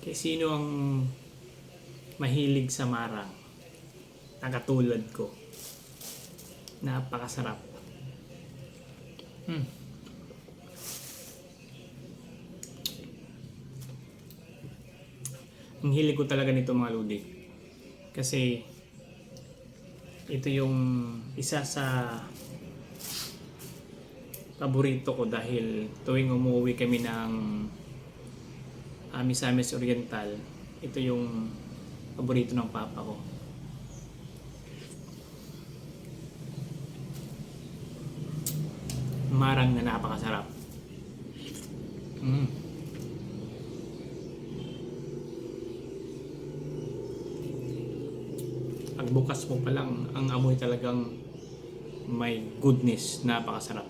Kaya sino ang mahilig sa marang na katulad ko? Napakasarap. Ang hilig ko talaga nito mga lodi. Kasi ito yung isa sa paborito ko dahil tuwing umuwi kami ng Misamis Oriental, ito yung paborito ng papa ko. Marang na napakasarap. Pagbukas mo pa lang, ang amoy talagang may goodness, napakasarap.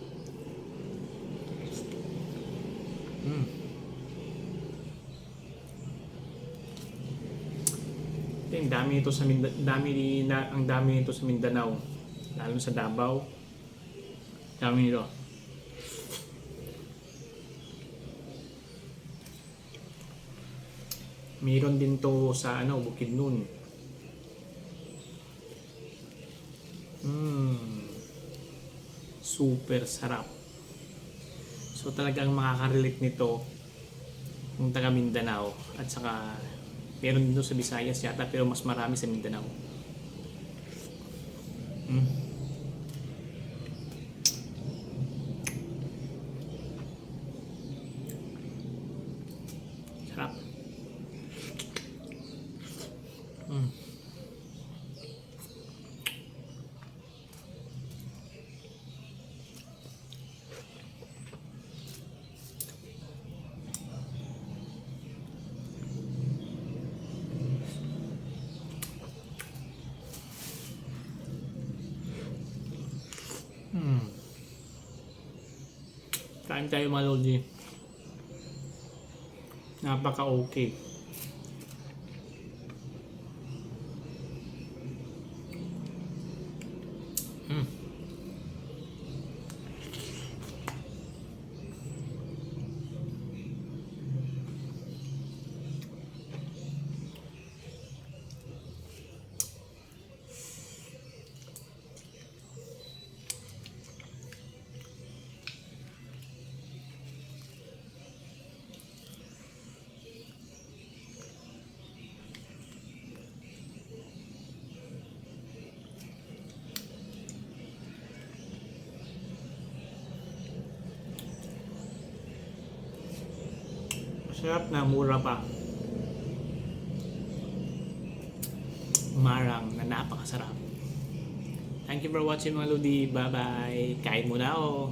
Ang dami nito sa ang dami nito sa Mindanao, lalo sa Davao. Dami nito. Meron din to sa Bukidnon. Super sarap. So talagang makaka-relate nito yung taga Mindanao, at saka meron din sa Visayas yata, pero mas marami sa Mindanao. Sarap. Kain tayo mga lodi. Napaka-okay. Sarap na, mura pa. Marang na napakasarap. Thank you for watching mga lodi. Bye bye. Kain muna ako.